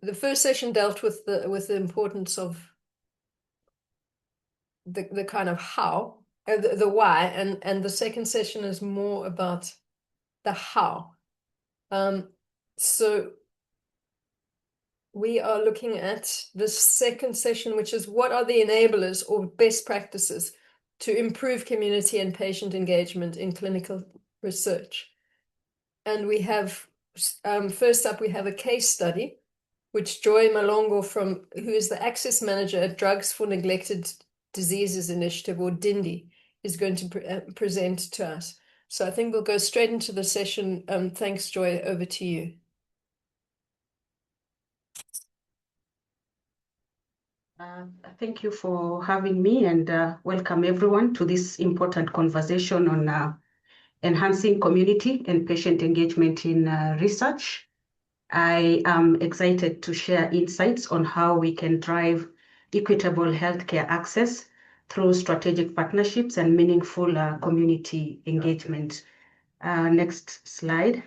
the first session dealt with the importance of the kind of how, the why, and the second session is more about the how. So we are looking at the second session, which is what are the enablers or best practices to improve community and patient engagement in clinical research. And we have, first up, we have a case study, which Joy Malongo, who is the Access Manager at Drugs for Neglected Diseases Initiative, or DNDi, is going to present to us. So I think we'll go straight into the session. Thanks, Joy. Over to you. Thank you for having me, and welcome everyone to this important conversation on enhancing community and patient engagement in research. I am excited to share insights on how we can drive equitable healthcare access through strategic partnerships and meaningful community engagement. Next slide.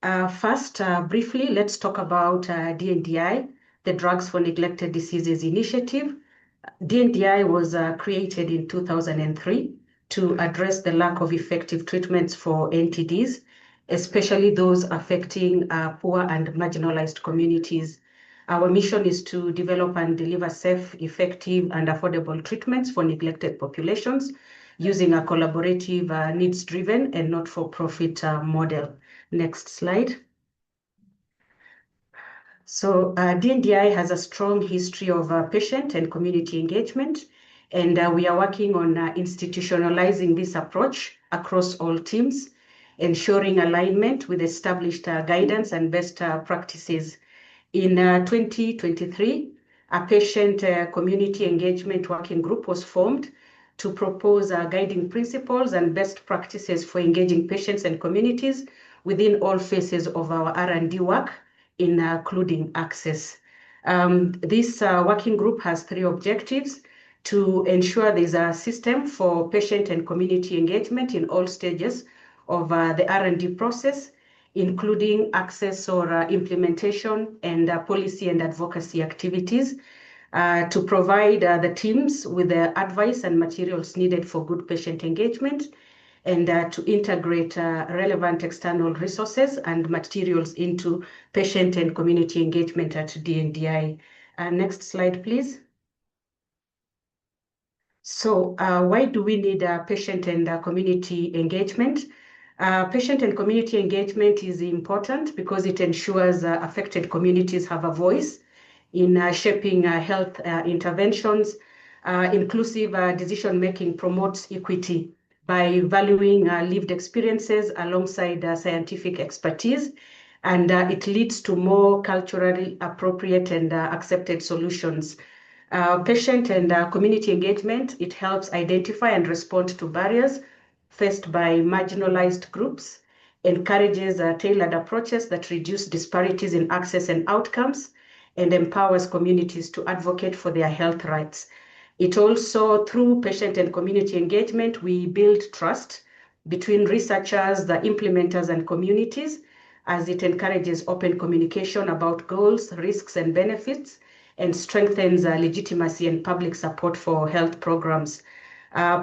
First, briefly, let's talk about DNDi, the Drugs for Neglected Diseases Initiative. DNDi was created in 2003 to address the lack of effective treatments for NTDs, especially those affecting poor and marginalized communities. Our mission is to develop and deliver safe, effective, and affordable treatments for neglected populations using a collaborative, needs-driven, and not-for-profit model. Next slide. So DNDi has a strong history of patient and community engagement, and we are working on institutionalizing this approach across all teams, ensuring alignment with established guidance and best practices. In 2023, a patient community engagement working group was formed to propose guiding principles and best practices for engaging patients and communities within all phases of our R&D work, including access. This working group has 3 objectives: to ensure there's a system for patient and community engagement in all stages of the R&D process, including access or implementation and policy and advocacy activities, to provide the teams with the advice and materials needed for good patient engagement, and to integrate relevant external resources and materials into patient and community engagement at DNDi. Next slide, please. So why do we need patient and community engagement? Patient and community engagement is important because it ensures affected communities have a voice in shaping health interventions. Inclusive decision-making promotes equity by valuing lived experiences alongside scientific expertise, and it leads to more culturally appropriate and accepted solutions. Patient and community engagement, it helps identify and respond to barriers faced by marginalized groups, encourages tailored approaches that reduce disparities in access and outcomes, and empowers communities to advocate for their health rights. It also, through patient and community engagement, we build trust between researchers, the implementers, and communities, as it encourages open communication about goals, risks, and benefits, and strengthens legitimacy and public support for health programs.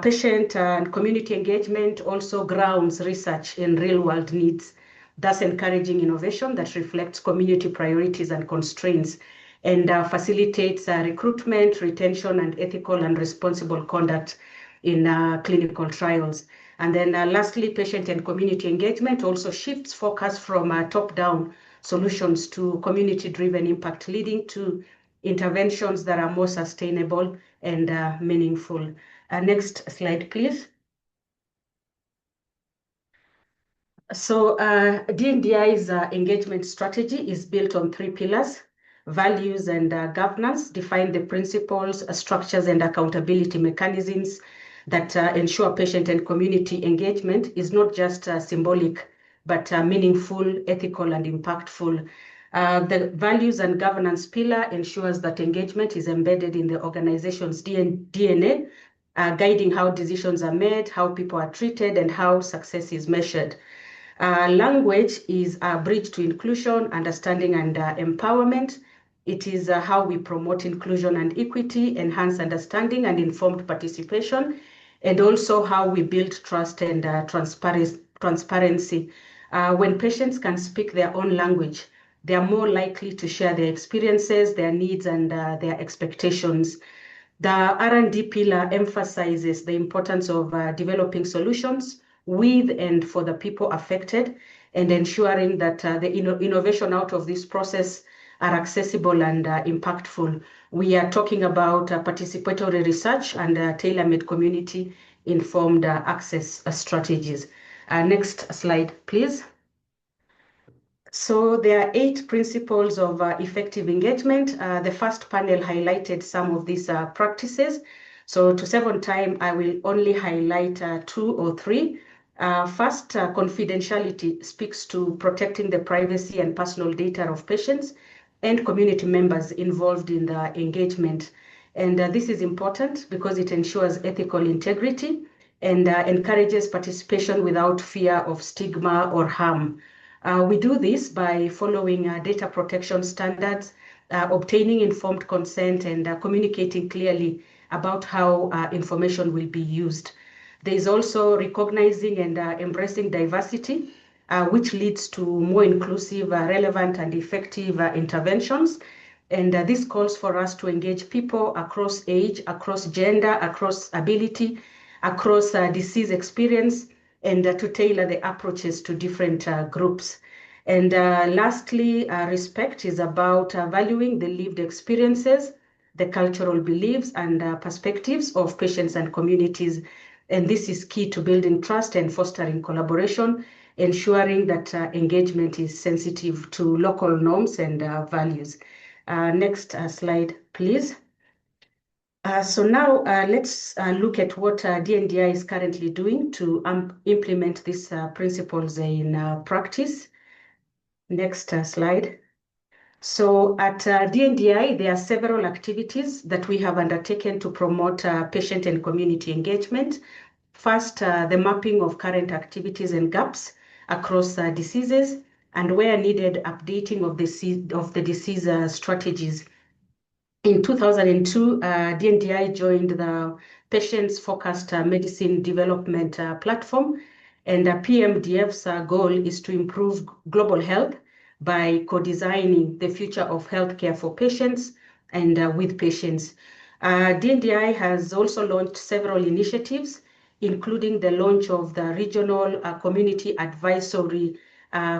Patient and community engagement also grounds research in real-world needs, thus encouraging innovation that reflects community priorities and constraints, and facilitates recruitment, retention, and ethical and responsible conduct in clinical trials. And then lastly, patient and community engagement also shifts focus from top-down solutions to community-driven impact, leading to interventions that are more sustainable and meaningful. Next slide, please. So DNDi's engagement strategy is built on 3 pillars: values and governance, define the principles, structures, and accountability mechanisms that ensure patient and community engagement is not just symbolic, but meaningful, ethical, and impactful. The values and governance pillar ensures that engagement is embedded in the organization's DNA, guiding how decisions are made, how people are treated, and how success is measured. Language is a bridge to inclusion, understanding, and empowerment. It is how we promote inclusion and equity, enhance understanding and informed participation, and also how we build trust and transparency. When patients can speak their own language, they are more likely to share their experiences, their needs, and their expectations. The R&D pillar emphasizes the importance of developing solutions with and for the people affected, and ensuring that the innovation out of this process are accessible and impactful. We are talking about participatory research and tailor-made community-informed access strategies. Next slide, please. So there are 8 principles of effective engagement. The first panel highlighted some of these practices. So to save on time, I will only highlight 2 or 3. First, confidentiality speaks to protecting the privacy and personal data of patients and community members involved in the engagement. And this is important because it ensures ethical integrity and encourages participation without fear of stigma or harm. We do this by following data protection standards, obtaining informed consent, and communicating clearly about how information will be used. There is also recognizing and embracing diversity, which leads to more inclusive, relevant, and effective interventions. And this calls for us to engage people across age, across gender, across ability, across disease experience, and to tailor the approaches to different groups. And lastly, respect is about valuing the lived experiences, the cultural beliefs and perspectives of patients and communities. And this is key to building trust and fostering collaboration, ensuring that engagement is sensitive to local norms and values. Next slide, please. So now let's look at what DNDi is currently doing to implement these principles in practice. Next slide. So at DNDi, there are several activities that we have undertaken to promote patient and community engagement. First, the mapping of current activities and gaps across diseases, and where needed, updating of the disease strategies. In 2002, DNDi joined the Patients Focused Medicine Development Platform, and PMDF's goal is to improve global health by co-designing the future of healthcare for patients and with patients. DNDi has also launched several initiatives, including the launch of the regional community advisory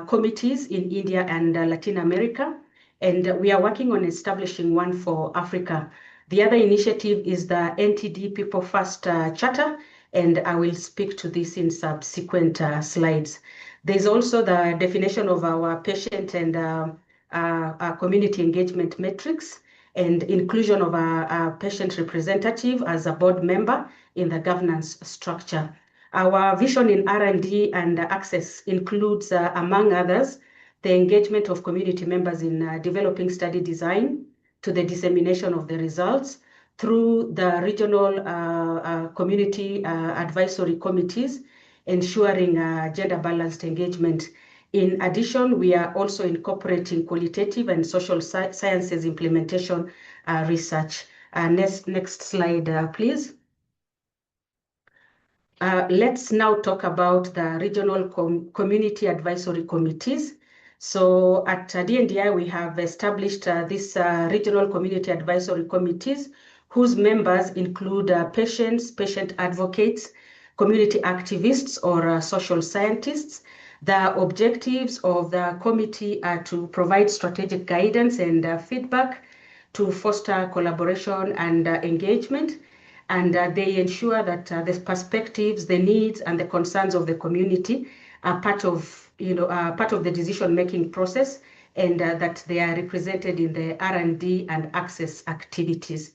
committees in India and Latin America. And we are working on establishing one for Africa. The other initiative is the NTD People First Charter, and I will speak to this in subsequent slides. There's also the definition of our patient and community engagement metrics, and inclusion of a patient representative as a board member in the governance structure. Our vision in R&D and access includes, among others, the engagement of community members in developing study design to the dissemination of the results through the regional community advisory committees, ensuring gender balanced engagement. In addition, we are also incorporating qualitative and social sciences implementation research. Next slide, please. Let's now talk about the regional community advisory committees. So at DNDi, we have established these regional community advisory committees, whose members include patients, patient advocates, community activists, or social scientists. The objectives of the committee are to provide strategic guidance and feedback, to foster collaboration and engagement, and they ensure that the perspectives, the needs, and the concerns of the community are part of the decision-making process, and that they are represented in the R&D and access activities.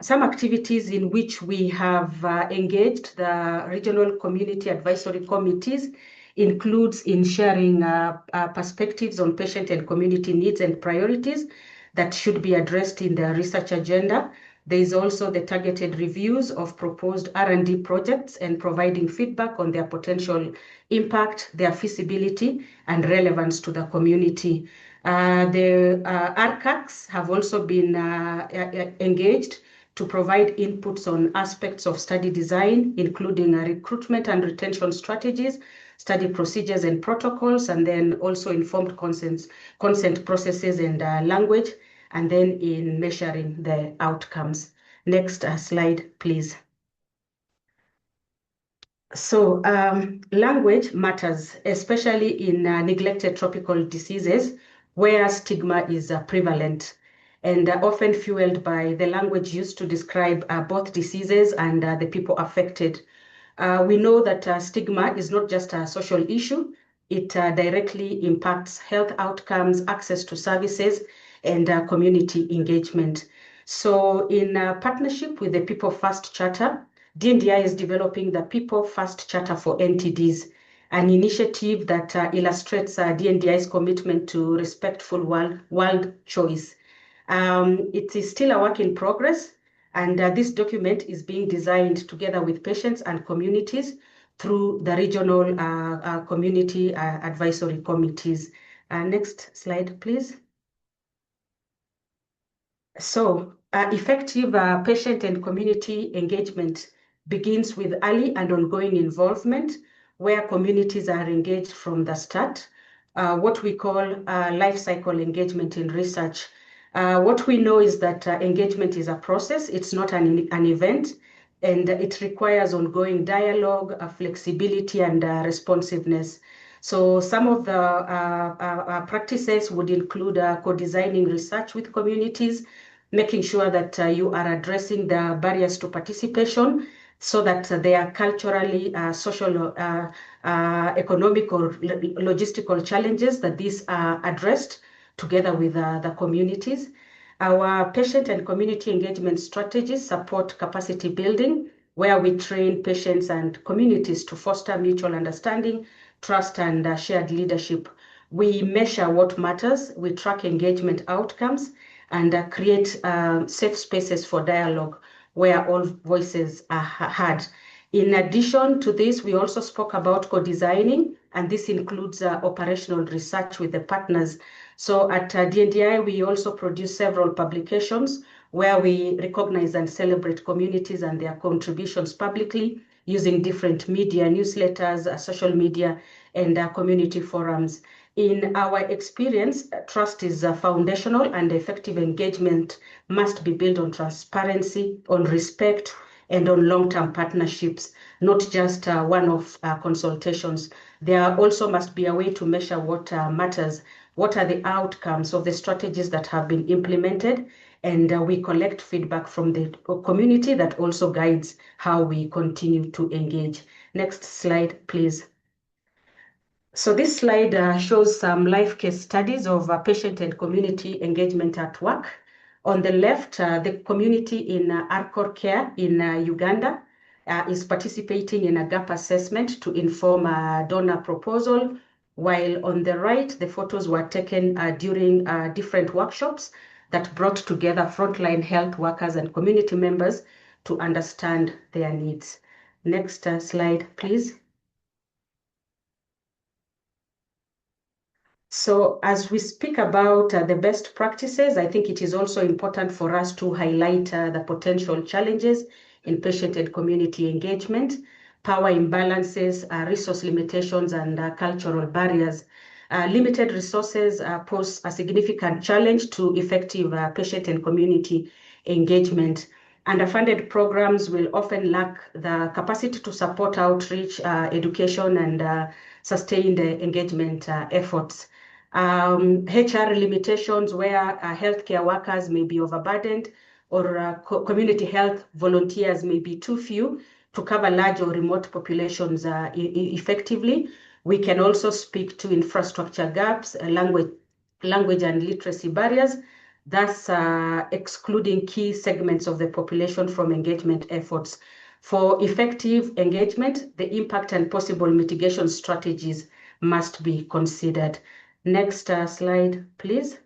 Some activities in which we have engaged the regional community advisory committees includes in sharing perspectives on patient and community needs and priorities that should be addressed in the research agenda. There is also the targeted reviews of proposed R&D projects and providing feedback on their potential impact, their feasibility, and relevance to the community. The RCACs have also been engaged to provide inputs on aspects of study design, including recruitment and retention strategies, study procedures and protocols, and then also informed consent processes and language, and then in measuring the outcomes. Next slide, please. So language matters, especially in neglected tropical diseases where stigma is prevalent and often fueled by the language used to describe both diseases and the people affected. We know that stigma is not just a social issue. It directly impacts health outcomes, access to services, and community engagement. So in partnership with the People First Charter, DNDi is developing the People First Charter for NTDs, an initiative that illustrates DNDi's commitment to respectful world choice. It is still a work in progress, and this document is being designed together with patients and communities through the regional community advisory committees. Next slide, please. So effective patient and community engagement begins with early and ongoing involvement where communities are engaged from the start, what we call life cycle engagement in research. What we know is that engagement is a process, it's not an event, and it requires ongoing dialogue, flexibility, and responsiveness. So some of the practices would include co-designing research with communities, making sure that you are addressing the barriers to participation so that they are culturally, social, economic, or logistical challenges that these are addressed together with the communities. Our patient and community engagement strategies support capacity building, where we train patients and communities to foster mutual understanding, trust, and shared leadership. We measure what matters, we track engagement outcomes, and create safe spaces for dialogue where all voices are heard. In addition to this, we also spoke about co-designing, and this includes operational research with the partners. So at DNDi, we also produce several publications where we recognize and celebrate communities and their contributions publicly using different media, newsletters, social media, and community forums. In our experience, trust is foundational, and effective engagement must be built on transparency, on respect, and on long-term partnerships, not just one-off consultations. There also must be a way to measure what matters, what are the outcomes of the strategies that have been implemented, and we collect feedback from the community that also guides how we continue to engage. Next slide, please. So this slide shows some live case studies of patient and community engagement at work. On the left, the community in Arcor Care in Uganda is participating in a gap assessment to inform a donor proposal, while on the right, the photos were taken during different workshops that brought together frontline health workers and community members to understand their needs. Next slide, please. So as we speak about the best practices, I think it is also important for us to highlight the potential challenges in patient and community engagement, power imbalances, resource limitations, and cultural barriers. Limited resources pose a significant challenge to effective patient and community engagement. Underfunded programs will often lack the capacity to support outreach, education, and sustained engagement efforts. HR limitations where healthcare workers may be overburdened, or community health volunteers may be too few to cover large or remote populations effectively. We can also speak to infrastructure gaps, language and literacy barriers, thus excluding key segments of the population from engagement efforts. For effective engagement, the impact and possible mitigation strategies must be considered. Next slide, please.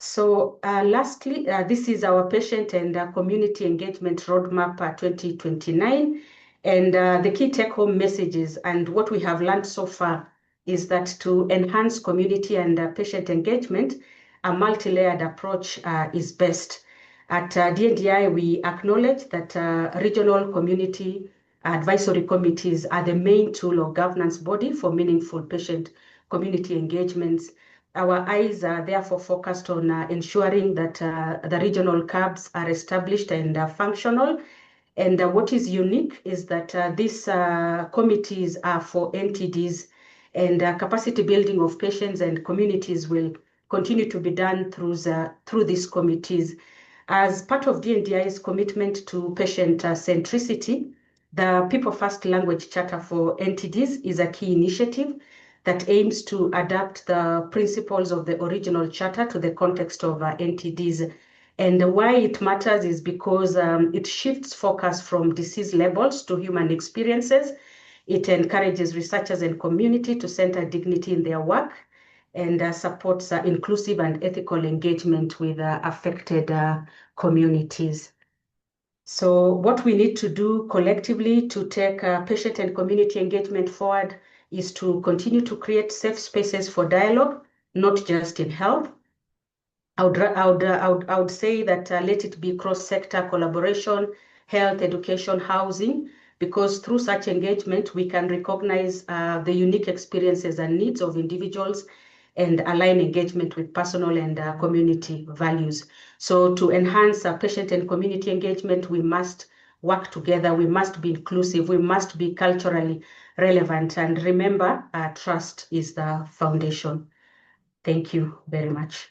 So lastly, this is our patient and community engagement roadmap 2029. And the key take-home messages and what we have learned so far is that to enhance community and patient engagement, a multi-layered approach is best. At DNDi, we acknowledge that regional community advisory committees are the main tool or governance body for meaningful patient community engagements. Our eyes are therefore focused on ensuring that the regional CABs are established and functional. And what is unique is that these committees are for NTDs, and capacity building of patients and communities will continue to be done through these committees. As part of DNDi's commitment to patient centricity, the People First Language Charter for NTDs is a key initiative that aims to adapt the principles of the original charter to the context of NTDs. And why it matters is because it shifts focus from disease labels to human experiences. It encourages researchers and community to center dignity in their work and supports inclusive and ethical engagement with affected communities. So what we need to do collectively to take patient and community engagement forward is to continue to create safe spaces for dialogue, not just in health. I would say that let it be cross-sector collaboration, health, education, housing, because through such engagement, we can recognize the unique experiences and needs of individuals and align engagement with personal and community values. So to enhance patient and community engagement, we must work together, we must be inclusive, we must be culturally relevant, and remember, trust is the foundation. Thank you very much.